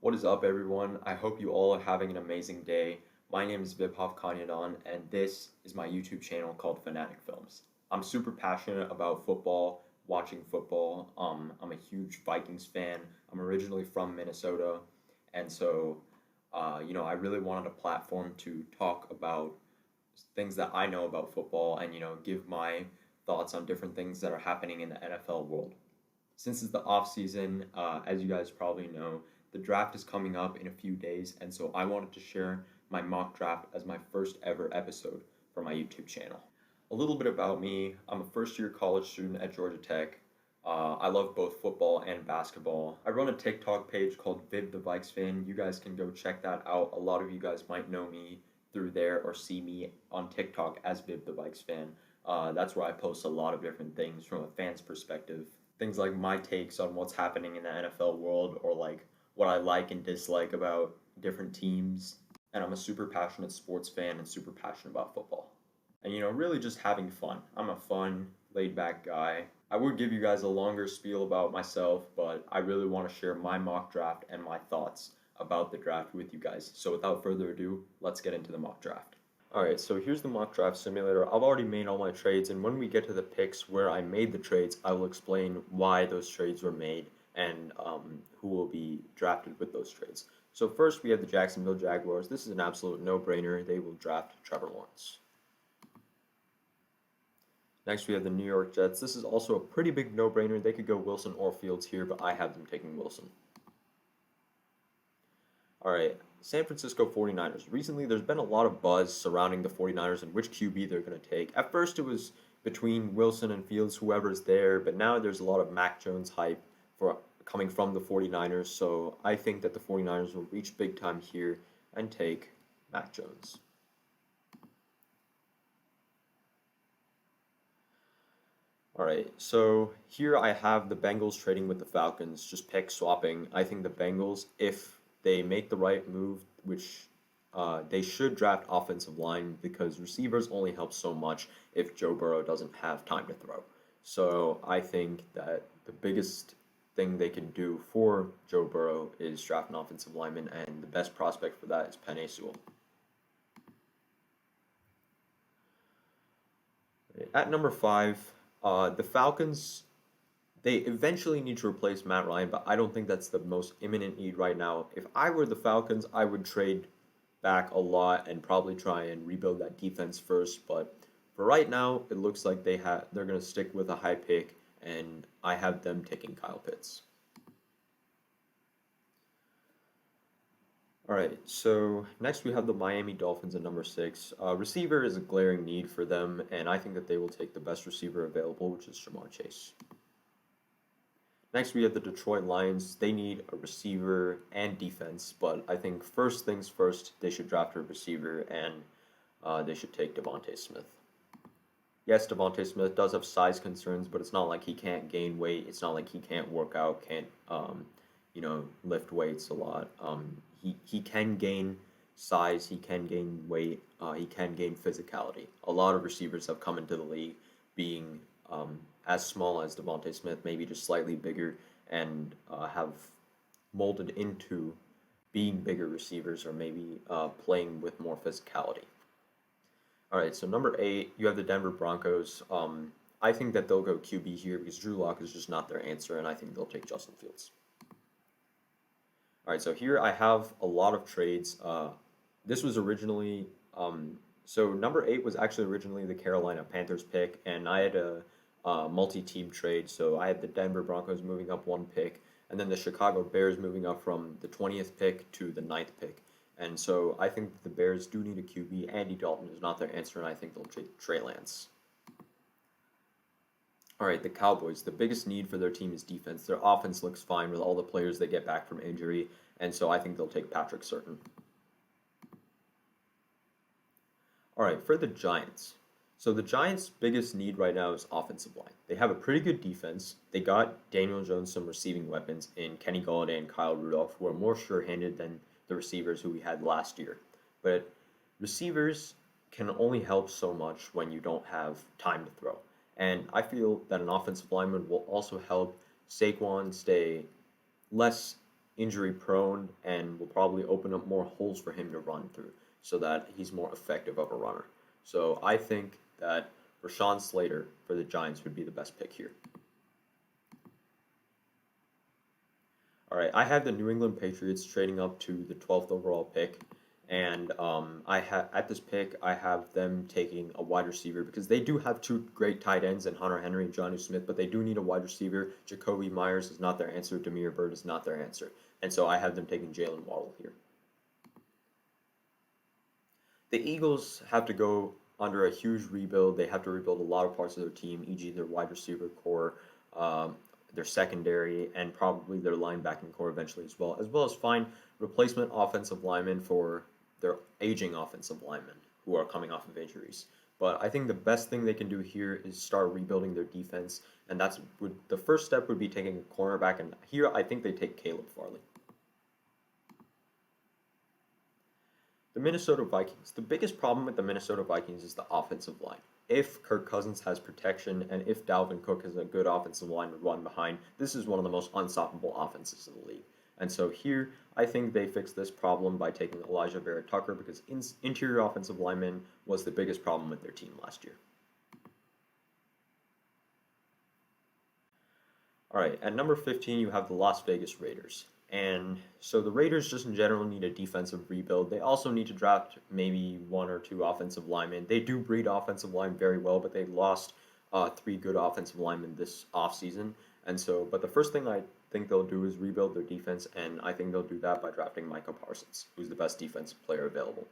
What is up, everyone? I hope you all are having an amazing day. My name is Vibhav Kanyadan, and this is my YouTube channel called Fanatic Films. I'm super passionate about football, watching football. I'm a huge Vikings fan. I'm originally from Minnesota, and I really wanted a platform to talk about things that I know about football and, give my thoughts on different things that are happening in the NFL world. Since it's the off season, as you guys probably know, the draft is coming up in a few days, and so I wanted to share my mock draft as my first ever episode for my YouTube channel. A little bit about me: I'm a first year college student at Georgia Tech. I love both football and basketball. I run a TikTok page called Vib the Vikes Fan. You guys can go check that out. A lot of you guys might know me through there or see me on TikTok as Vib the Vikes Fan. That's where I post a lot of different things from a fan's perspective. Things like my takes on what's happening in the NFL world, or like what I like and dislike about different teams. And I'm a super passionate sports fan and super passionate about football. And really just having fun. I'm a fun, laid back guy. I would give you guys a longer spiel about myself, but I really want to share my mock draft and my thoughts about the draft with you guys. So without further ado, let's get into the mock draft. Alright, so here's the mock draft simulator. I've already made all my trades, and when we get to the picks where I made the trades, I will explain why those trades were made and who will be drafted with those trades. So first we have the Jacksonville Jaguars. This is an absolute no-brainer. They will draft Trevor Lawrence. Next we have the New York Jets. This is also a pretty big no-brainer. They could go Wilson or Fields here, but I have them taking Wilson. Alright, San Francisco 49ers. Recently, there's been a lot of buzz surrounding the 49ers and which QB they're going to take. At first, it was between Wilson and Fields, whoever's there, but now there's a lot of Mac Jones hype for coming from the 49ers, so I think that the 49ers will reach big time here and take Mac Jones. Alright, so here I have the Bengals trading with the Falcons, just pick swapping. I think the Bengals, if they make the right move, which they should draft offensive line because receivers only help so much if Joe Burrow doesn't have time to throw. So I think that the biggest thing they can do for Joe Burrow is draft an offensive lineman, and the best prospect for that is Penei Sewell. At number 5, the Falcons, they eventually need to replace Matt Ryan, but I don't think that's the most imminent need right now. If I were the Falcons, I would trade back a lot and probably try and rebuild that defense first. But for right now, it looks like they're going to stick with a high pick, and I have them taking Kyle Pitts. All right, so next we have the Miami Dolphins at number 6. Receiver is a glaring need for them, and I think that they will take the best receiver available, which is Jamar Chase. Next, we have the Detroit Lions. They need a receiver and defense, but I think first things first, they should draft a receiver, and they should take Devontae Smith. Yes, Devontae Smith does have size concerns, but it's not like he can't gain weight. It's not like he can't work out, can't lift weights a lot. He can gain size, he can gain weight, he can gain physicality. A lot of receivers have come into the league being as small as Devontae Smith, maybe just slightly bigger, and have molded into being bigger receivers or maybe playing with more physicality. All right, so number 8, you have the Denver Broncos. I think that they'll go QB here because Drew Lock is just not their answer, and I think they'll take Justin Fields. All right, so here I have a lot of trades. This was originally, so number 8 was actually originally the Carolina Panthers pick, and I had a multi-team trade, so I had the Denver Broncos moving up 1 pick, and then the Chicago Bears moving up from the 20th pick to the 9th pick. And so I think the Bears do need a QB. Andy Dalton is not their answer, and I think they'll take Trey Lance. All right, the Cowboys. The biggest need for their team is defense. Their offense looks fine with all the players they get back from injury, and so I think they'll take Patrick Surtain. All right, for the Giants. So the Giants' biggest need right now is offensive line. They have a pretty good defense. They got Daniel Jones some receiving weapons in Kenny Golladay and Kyle Rudolph, who are more sure-handed than the receivers who we had last year. But receivers can only help so much when you don't have time to throw. And I feel that an offensive lineman will also help Saquon stay less injury prone and will probably open up more holes for him to run through so that he's more effective of a runner. So I think that Rashawn Slater for the Giants would be the best pick here. All right, I have the New England Patriots trading up to the 12th overall pick, and I have at this pick I have them taking a wide receiver because they do have two great tight ends in Hunter Henry and Jonnu Smith, but they do need a wide receiver. Jacoby Myers is not their answer. Damiere Byrd is not their answer, and so I have them taking Jalen Waddle here. The Eagles have to go under a huge rebuild. They have to rebuild a lot of parts of their team, e.g., their wide receiver core, um, their secondary, and probably their linebacking core eventually as well as find replacement offensive linemen for their aging offensive linemen who are coming off of injuries. But I think the best thing they can do here is start rebuilding their defense, and the first step would be taking a cornerback. And here I think they take Caleb Farley. The Minnesota Vikings. The biggest problem with the Minnesota Vikings is the offensive line. If Kirk Cousins has protection and if Dalvin Cook has a good offensive line to run behind, this is one of the most unstoppable offenses in the league. And so here, I think they fix this problem by taking Elijah Vera Tucker because interior offensive lineman was the biggest problem with their team last year. All right, at number 15, you have the Las Vegas Raiders. And so the Raiders just in general need a defensive rebuild. They also need to draft maybe one or two offensive linemen. They do breed offensive line very well, but they lost three good offensive linemen this offseason. And so, but the first thing I think they'll do is rebuild their defense, and I think they'll do that by drafting Micah Parsons, who's the best defensive player available.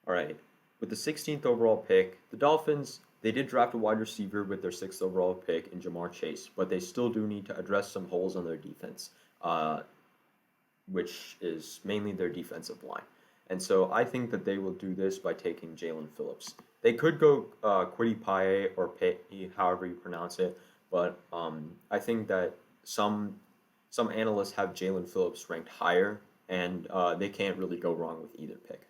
All right, with the 16th overall pick, the Dolphins, they did draft a wide receiver with their 6th overall pick in Jamar Chase, but they still do need to address some holes on their defense, which is mainly their defensive line. And so I think that they will do this by taking Jalen Phillips. They could go Kwity Paye or Paye, however you pronounce it, but I think that some analysts have Jalen Phillips ranked higher, and they can't really go wrong with either pick.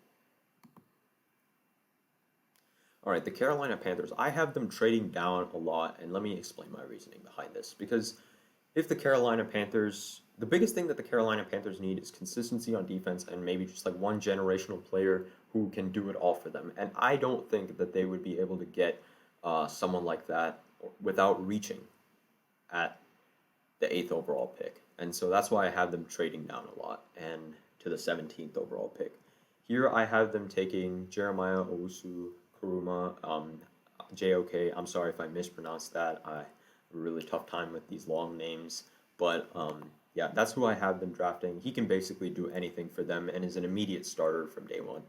All right, the Carolina Panthers. I have them trading down a lot, and let me explain my reasoning behind this. Because if the Carolina Panthers, the biggest thing that the Carolina Panthers need is consistency on defense and maybe just like one generational player who can do it all for them. And I don't think that they would be able to get someone like that without reaching at the 8th overall pick. And so that's why I have them trading down a lot and to the 17th overall pick. Here I have them taking Jeremiah Owusu Kuruma, JOK. I'm sorry if I mispronounced that. I have a really tough time with these long names. But yeah, that's who I have them drafting. He can basically do anything for them and is an immediate starter from day one.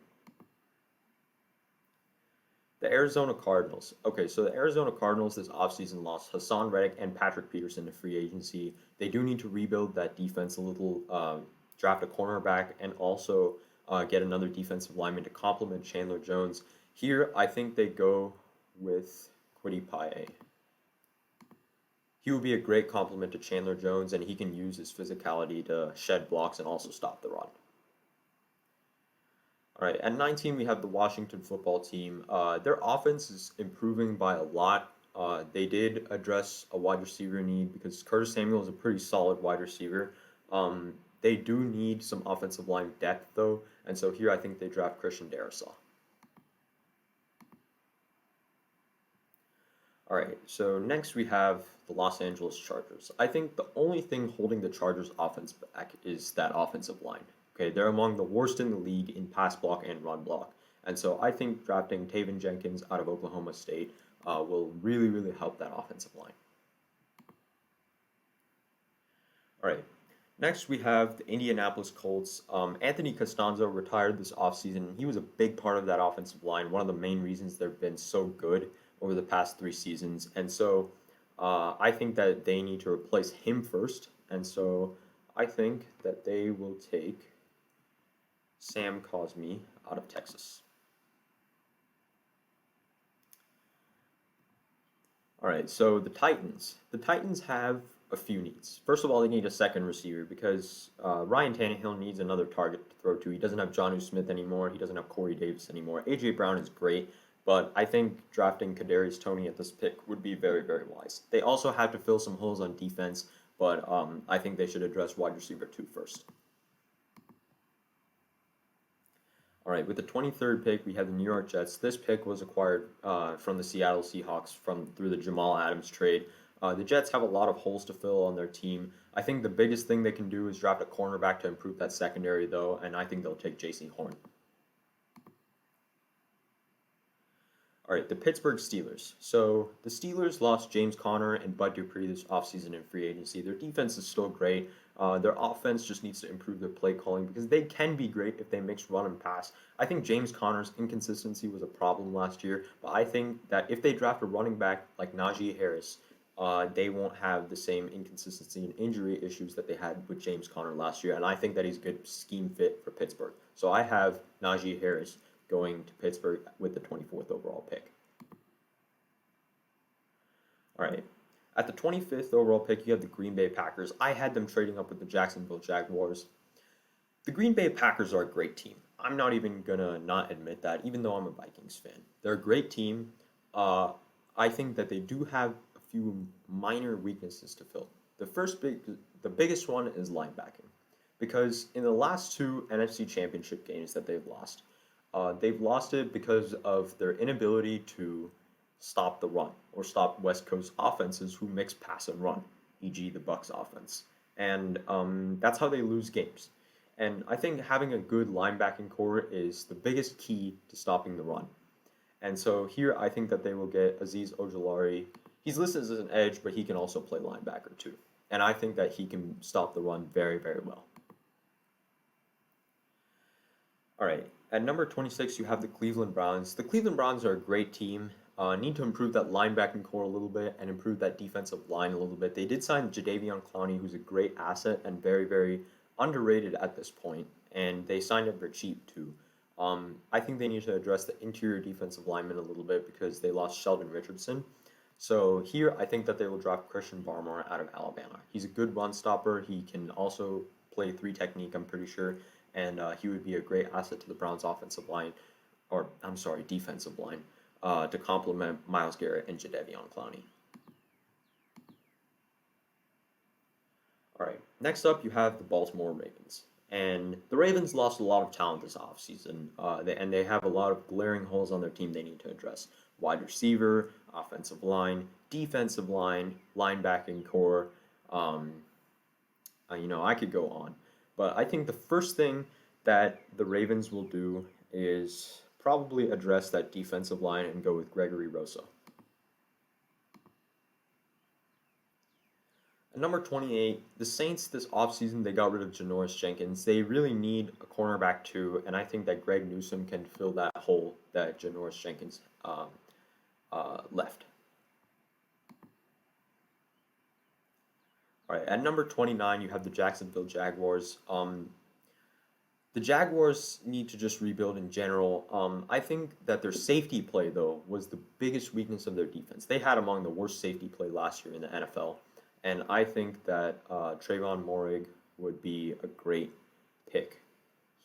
The Arizona Cardinals. Okay, so the Arizona Cardinals this offseason lost Hassan Reddick and Patrick Peterson to free agency. They do need to rebuild that defense a little, draft a cornerback, and also get another defensive lineman to complement Chandler Jones. Here, I think they go with Kwity Paye. He will be a great complement to Chandler Jones, and he can use his physicality to shed blocks and also stop the run. All right, at 19, we have the Washington football team. Their offense is improving by a lot. They did address a wide receiver need because Curtis Samuel is a pretty solid wide receiver. They do need some offensive line depth, though, and so here I think they draft Christian Darrisaw. All right, so next we have the Los Angeles Chargers. I think the only thing holding the Chargers offense back is that offensive line. Okay, they're among the worst in the league in pass block and run block. And so I think drafting Taven Jenkins out of Oklahoma State will really, really help that offensive line. All right, next we have the Indianapolis Colts. Anthony Costanzo retired this offseason. He was a big part of that offensive line, one of the main reasons they've been so good over the past 3 seasons. And so I think that they need to replace him first. And so I think that they will take Sam Cosmi out of Texas. All right, so the Titans. The Titans have a few needs. First of all, they need a second receiver because Ryan Tannehill needs another target to throw to. He doesn't have Jonnu Smith anymore. He doesn't have Corey Davis anymore. A.J. Brown is great, but I think drafting Kadarius Toney at this pick would be very, very wise. They also have to fill some holes on defense, but I think they should address wide receiver 2 first. All right, with the 23rd pick, we have the New York Jets. This pick was acquired from the Seattle Seahawks through the Jamal Adams trade. The Jets have a lot of holes to fill on their team. I think the biggest thing they can do is draft a cornerback to improve that secondary, though, and I think they'll take J.C. Horn. All right, the Pittsburgh Steelers. So the Steelers lost James Conner and Bud Dupree this offseason in free agency. Their defense is still great. Their offense just needs to improve their play calling because they can be great if they mix run and pass. I think James Conner's inconsistency was a problem last year, but I think that if they draft a running back like Najee Harris, they won't have the same inconsistency and injury issues that they had with James Conner last year, and I think that he's a good scheme fit for Pittsburgh. So I have Najee Harris going to Pittsburgh with the 24th overall pick. All right. At the 25th overall pick, you have the Green Bay Packers. I had them trading up with the Jacksonville Jaguars. The Green Bay Packers are a great team. I'm not even going to not admit that, even though I'm a Vikings fan. They're a great team. I think that they do have a few minor weaknesses to fill. The biggest one is linebacking. Because in the last 2 NFC Championship games that they've lost it because of their inability to stop the run or stop West Coast offenses who mix pass and run, e.g. the Bucs offense. And that's how they lose games. And I think having a good linebacking core is the biggest key to stopping the run. And so here I think that they will get Azeez Ojulari. He's listed as an edge, but he can also play linebacker too. And I think that he can stop the run very, very well. All right, at number 26, you have the Cleveland Browns. The Cleveland Browns are a great team. Need to improve that linebacking core a little bit and improve that defensive line a little bit. They did sign Jadeveon Clowney, who's a great asset and very, very underrated at this point, and they signed him for cheap too. I think they need to address the interior defensive lineman a little bit because they lost Sheldon Richardson. So here, I think that they will draft Christian Barmore out of Alabama. He's a good run stopper. He can also play 3 technique, I'm pretty sure, and he would be a great asset to the Browns' defensive line, to complement Myles Garrett and Jadeveon Clowney. All right, next up you have the Baltimore Ravens. And the Ravens lost a lot of talent this offseason, and they have a lot of glaring holes on their team they need to address. Wide receiver, offensive line, defensive line, linebacking core. I could go on. But I think the first thing that the Ravens will do is probably address that defensive line and go with Gregory Rosa. At number 28, the Saints this offseason, they got rid of Janoris Jenkins. They really need a cornerback too, and I think that Greg Newsome can fill that hole that Janoris Jenkins left. All right, at number 29, you have the Jacksonville Jaguars. The Jaguars need to just rebuild in general. I think that their safety play, though, was the biggest weakness of their defense. They had among the worst safety play last year in the NFL. And I think that Trayvon Moehrig would be a great pick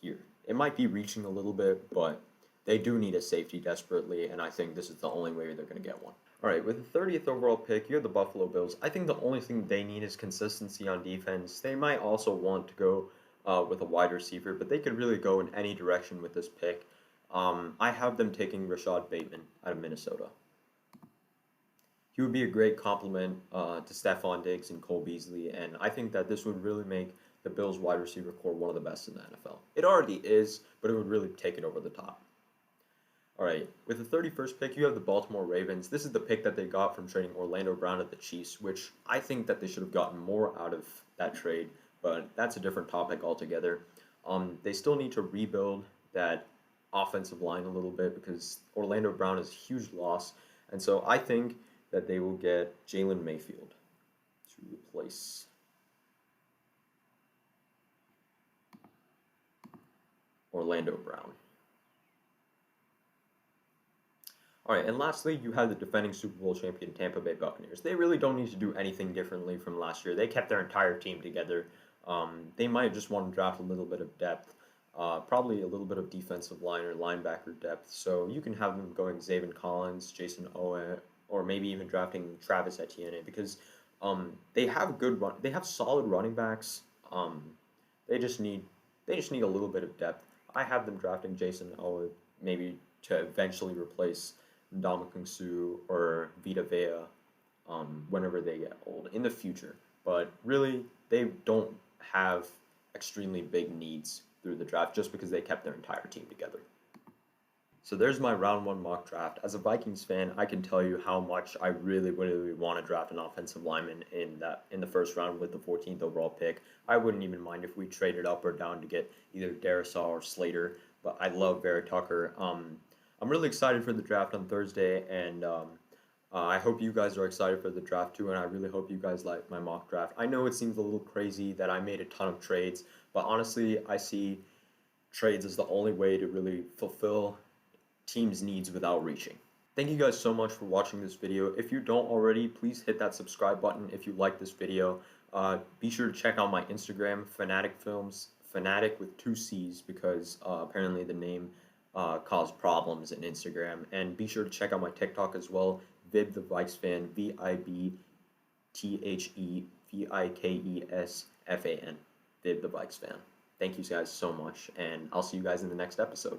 here. It might be reaching a little bit, but they do need a safety desperately, and I think this is the only way they're going to get one. All right, with the 30th overall pick, you have the Buffalo Bills. I think the only thing they need is consistency on defense. They might also want to go with a wide receiver, but they could really go in any direction with this pick. I have them taking Rashad Bateman out of Minnesota. He would be a great complement to Stephon Diggs and Cole Beasley, and I think that this would really make the Bills' wide receiver core one of the best in the NFL. It already is, but it would really take it over the top. All right, with the 31st pick, you have the Baltimore Ravens. This is the pick that they got from trading Orlando Brown at the Chiefs, which I think that they should have gotten more out of that trade, but that's a different topic altogether. They still need to rebuild that offensive line a little bit because Orlando Brown is a huge loss, and so I think that they will get Jalen Mayfield to replace Orlando Brown. All right, and lastly, you have the defending Super Bowl champion Tampa Bay Buccaneers. They really don't need to do anything differently from last year. They kept their entire team together. They might just want to draft a little bit of depth, probably a little bit of defensive line or linebacker depth. So you can have them going Zaven Collins, Jason Owe, or maybe even drafting Travis Etienne because They have they have solid running backs. Um, they just need a little bit of depth. I have them drafting Jason Elliott maybe to eventually replace Ndamukong Suh or Vita Vea whenever they get old in the future. But really, they don't have extremely big needs through the draft just because they kept their entire team together. So there's my round one mock draft. As a Vikings fan, I can tell you how much I really want to draft an offensive lineman in the first round with the 14th overall pick. I wouldn't even mind if we traded up or down to get either Darisaw or Slater. But I love Vera Tucker. I'm really excited for the draft on Thursday, and I hope you guys are excited for the draft too. And I really hope you guys like my mock draft. I know it seems a little crazy that I made a ton of trades, but honestly, I see trades as the only way to really fulfill team's needs without reaching. Thank you guys so much for watching this video. If you don't already, please hit that subscribe button if you like this video. Be sure to check out my Instagram, Fanatic Films, Fanatic with 2 C's because apparently the name caused problems in Instagram. And be sure to check out my TikTok as well, Vib the Vikes fan, VIBTHEVIKESFAN, Vib the Vikes fan. Thank you guys so much, and I'll see you guys in the next episode.